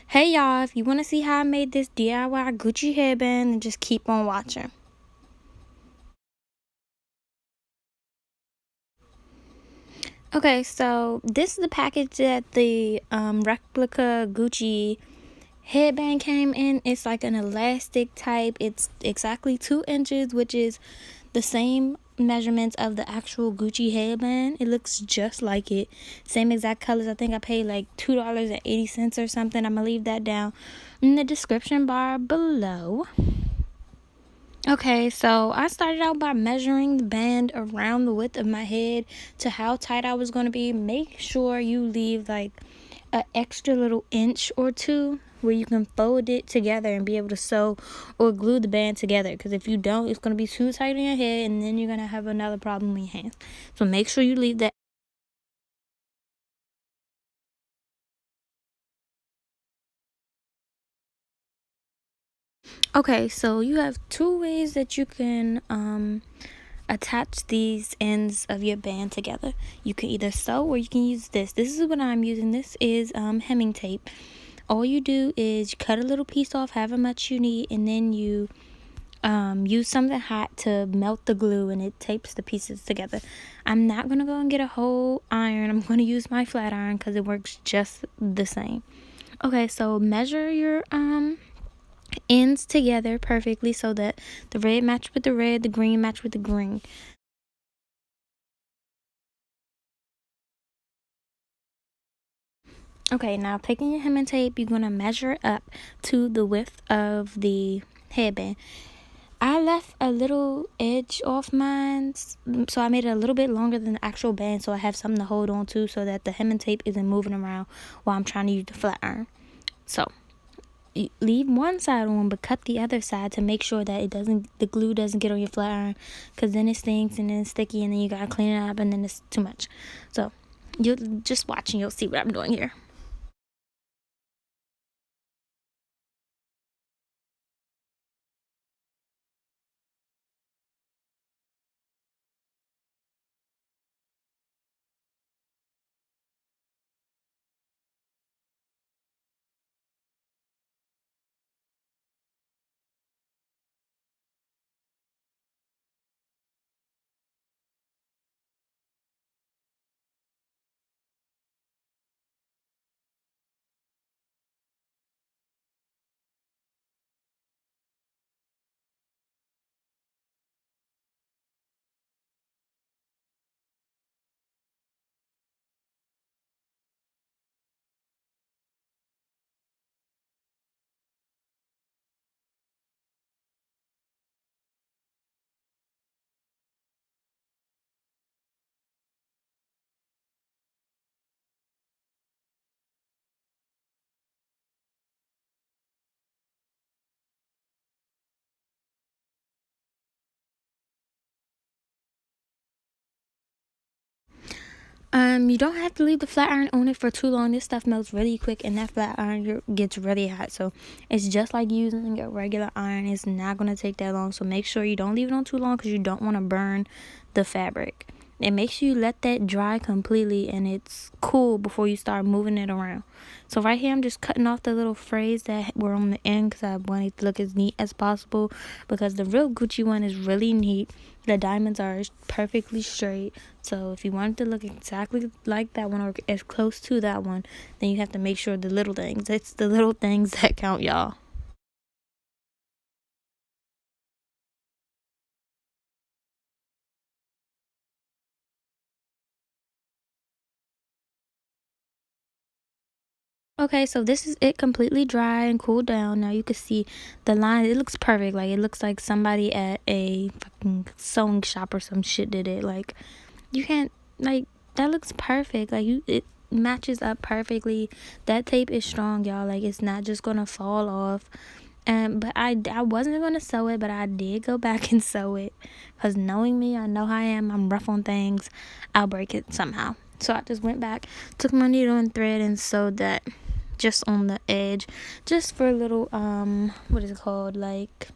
Hey y'all, if you want to see how I made this DIY Gucci headband, then just keep on watching. Okay, so this is the package that the replica Gucci headband came in. It's like an elastic type. It's exactly 2 inches, which is the same measurements of the actual Gucci headband. It looks just like it. Same exact colors. I think I paid like $2.80 or something. I'm gonna leave that down in the description bar below. Okay, so I started out by measuring the band around the width of my head to how tight I was going to be. Make sure you leave like an extra little inch or two where you can fold it together and be able to sew or glue the band together, because if you don't, it's going to be too tight on your head and then you're going to have another problem with your hands. So make sure you leave that. Okay, so you have 2 ways that you can attach these ends of your band together. You can either sew or you can use this. This is what I'm using. This is hemming tape. All you do is cut a little piece off, however much you need, and then you use something hot to melt the glue, and it tapes the pieces together. I'm not gonna go and get a whole iron. I'm gonna use my flat iron because it works just the same. Okay, so measure your ends together perfectly so that the red match with the red, the green match with the green. Okay, now taking your hemming tape, you're gonna measure up to the width of the headband. I left a little edge off mine, so I made it a little bit longer than the actual band, so I have something to hold on to so that the hemming tape isn't moving around while I'm trying to use the flat iron. So you leave one side on, but cut the other side to make sure that the glue doesn't get on your flat iron, because then it stinks and then it's sticky and then you gotta clean it up and then it's too much. So you just watch and you'll see what I'm doing here. You don't have to leave the flat iron on it for too long. This stuff melts really quick, and that flat iron gets really hot. So it's just like using a regular iron. It's not gonna take that long. So make sure you don't leave it on too long because you don't want to burn the fabric. And make sure you let that dry completely and it's cool before you start moving it around. So right here, I'm just cutting off the little frays that were on the end because I want it to look as neat as possible, because the real Gucci one is really neat. The diamonds are perfectly straight. So if you want it to look exactly like that one or as close to that one, then you have to make sure the little things. It's the little things that count, y'all. Okay, so this is it completely dry and cooled down. Now you can see the line. It looks perfect. Like, it looks like somebody at a fucking sewing shop or some shit did it. Like, you can't, like, that looks perfect. Like, it matches up perfectly. That tape is strong, y'all. Like, it's not just gonna fall off. But I wasn't gonna sew it, but I did go back and sew it, because knowing me, I know how I am. I'm rough on things. I'll break it somehow. So I just went back, took my needle and thread and sewed that just on the edge, just for a little what is it called, like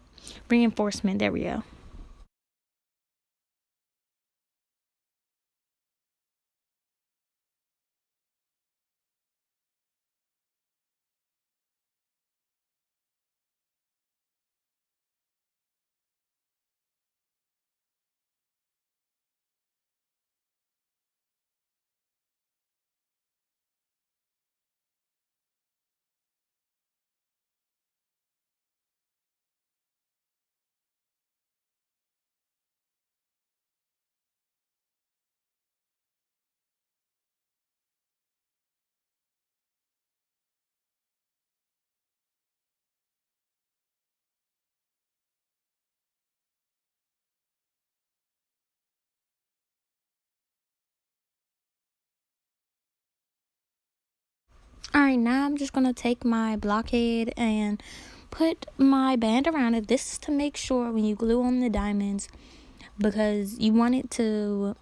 reinforcement. There we go. All right, now I'm just gonna take my blockhead and put my band around it. This is to make sure when you glue on the diamonds, because you want it to,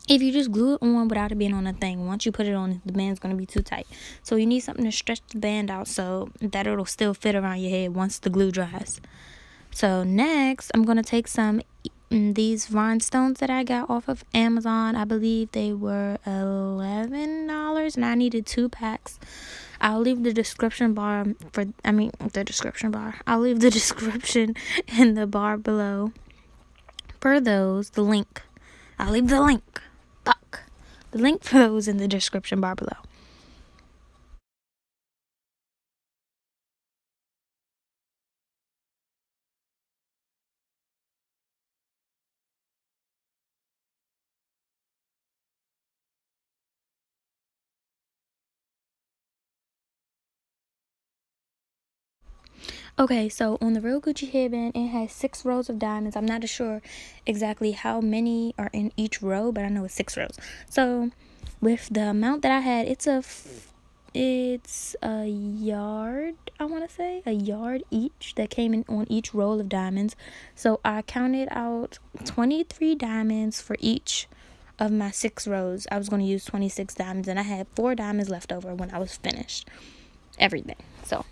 if you just glue it on without it being on a thing, once you put it on, the band's going to be too tight. So you need something to stretch the band out so that it'll still fit around your head once the glue dries. So next, I'm going to take some these rhinestones that I got off of Amazon. I believe they were $11 and I needed 2 packs. I'll leave the description bar I'll leave the description in the bar below for those, the link. I'll leave the link. Fuck. The link for those in the description bar below. Okay, so on the real Gucci headband, it has 6 rows of diamonds. I'm not sure exactly how many are in each row, but I know it's 6 rows. So with the amount that I had, it's a yard, I want to say a yard each that came in on each roll of diamonds. So I counted out 23 diamonds for each of my 6 rows. I was going to use 26 diamonds, and I had 4 diamonds left over when I was finished everything. So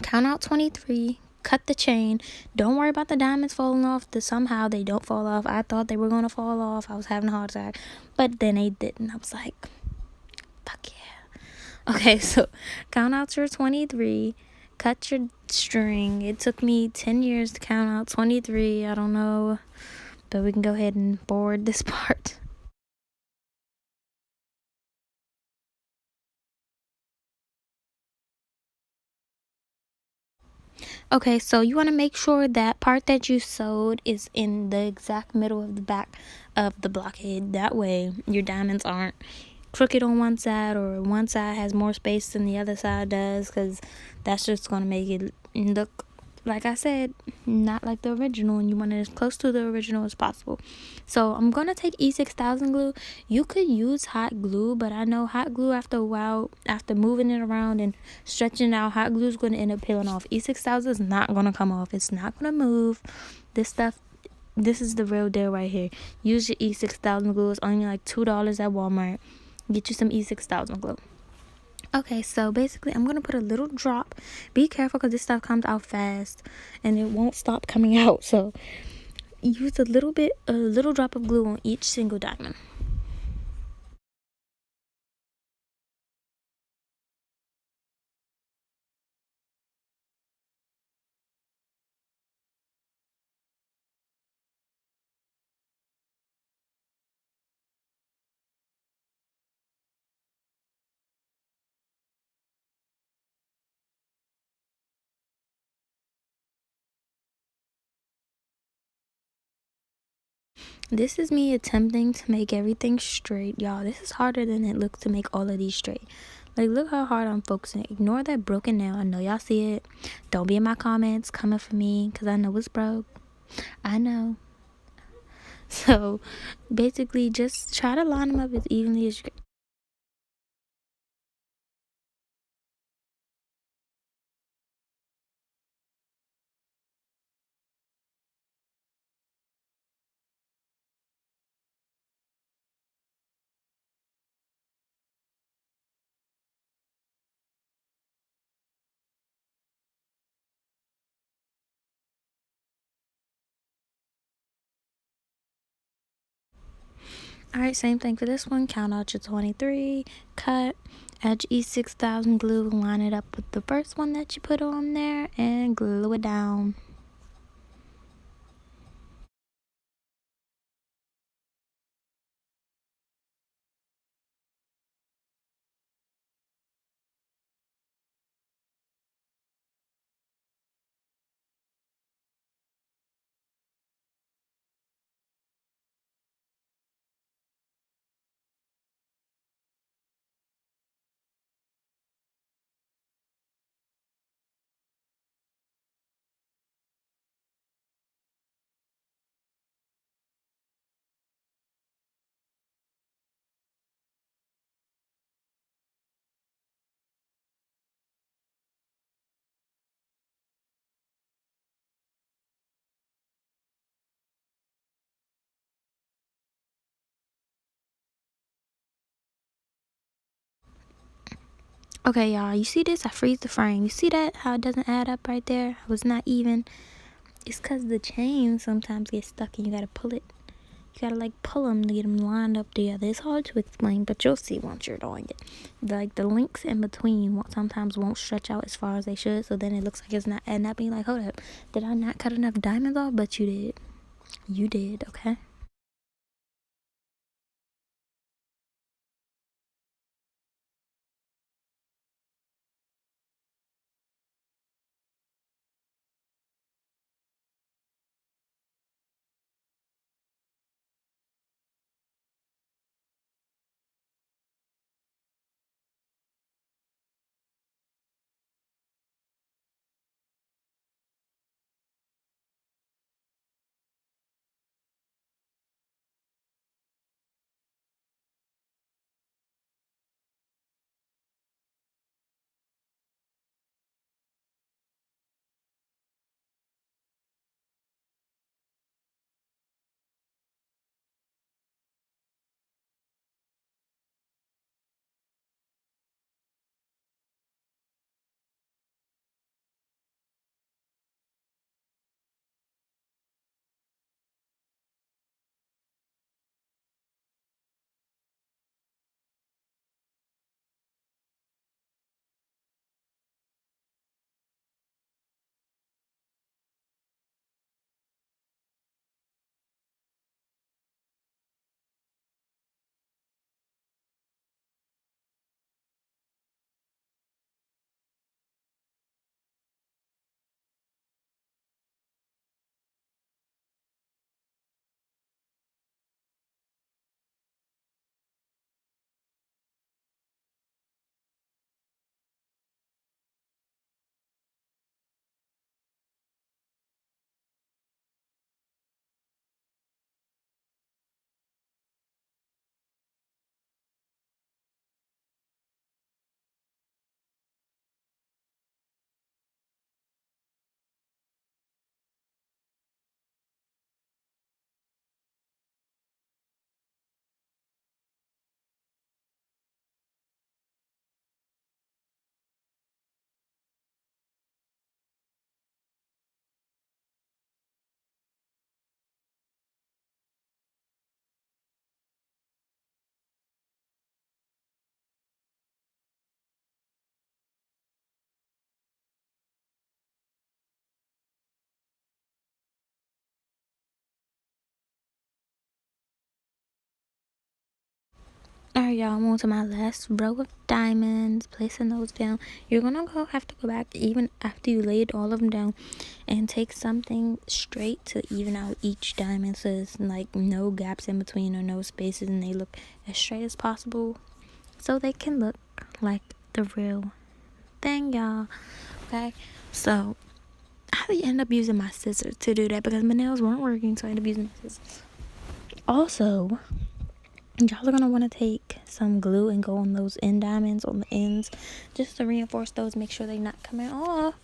count out 23, cut the chain. Don't worry about the diamonds falling off. Somehow they don't fall off. I thought they were going to fall off. I was having a heart attack, but then they didn't. I was like, fuck yeah. Okay, so count out your 23, cut your string. It took me 10 years to count out 23. I don't know, but we can go ahead and forward this part. Okay, so you want to make sure that part that you sewed is in the exact middle of the back of the blockhead. That way your diamonds aren't crooked on one side, or one side has more space than the other side does, because that's just going to make it look, like I said, not like the original, and you want it as close to the original as possible. So I'm going to take E6000 glue. You could use hot glue, but I know hot glue, after a while, after moving it around and stretching it out, hot glue is going to end up peeling off. E6000 is not going to come off. It's not going to move. This is the real deal right here. Use your E6000 glue. It's only like $2 at Walmart. Get you some E6000 glue. Okay, so basically I'm going to put a little drop. Be careful because this stuff comes out fast and it won't stop coming out. So use a little drop of glue on each single diamond. This is me attempting to make everything straight. Y'all, this is harder than it looks to make all of these straight. Like, look how hard I'm focusing. Ignore that broken nail. I know y'all see it. Don't be in my comments coming for me, because I know it's broke. I know. So basically just try to line them up as evenly as you can. Alright, same thing for this one. Count out your 23, cut, add your E6000 glue, line it up with the first one that you put on there, and glue it down. Okay, y'all, you see this? I freeze the frame. You see that? How it doesn't add up right there? It was not even. It's because the chain sometimes gets stuck and you gotta pull it. You gotta like pull them to get them lined up together. It's hard to explain, but you'll see once you're doing it. Like the links in between sometimes won't stretch out as far as they should, so then it looks like it's not adding up. And you're like, hold up, did I not cut enough diamonds off? But you did. You did, okay? Alright, y'all, I'm on to my last row of diamonds. Placing those down. You're gonna have to go back even after you laid all of them down and take something straight to even out each diamond so there's like no gaps in between or no spaces and they look as straight as possible so they can look like the real thing, y'all. Okay, so I end up using my scissors to do that because my nails weren't working, so I ended up using my scissors. Also, y'all are gonna want to take some glue and go on those end diamonds on the ends just to reinforce those, make sure they're not coming off.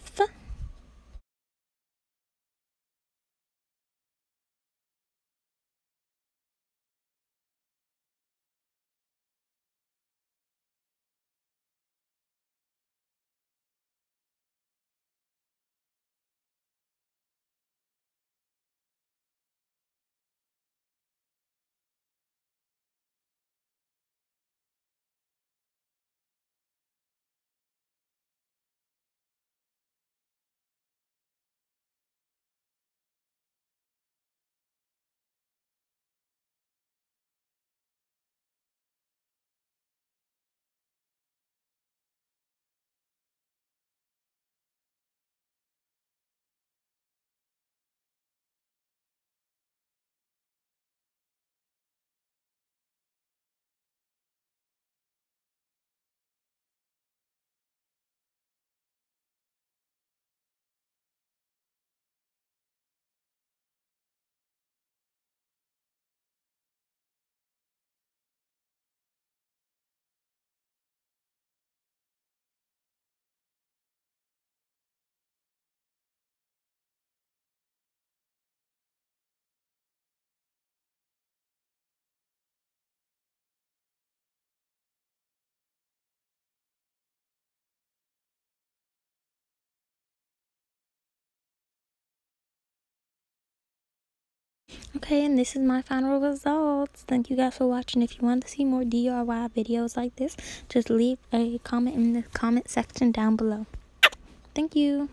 Okay, and this is my final results. Thank you guys for watching. If you want to see more DIY videos like this, just leave a comment in the comment section down below. Thank you.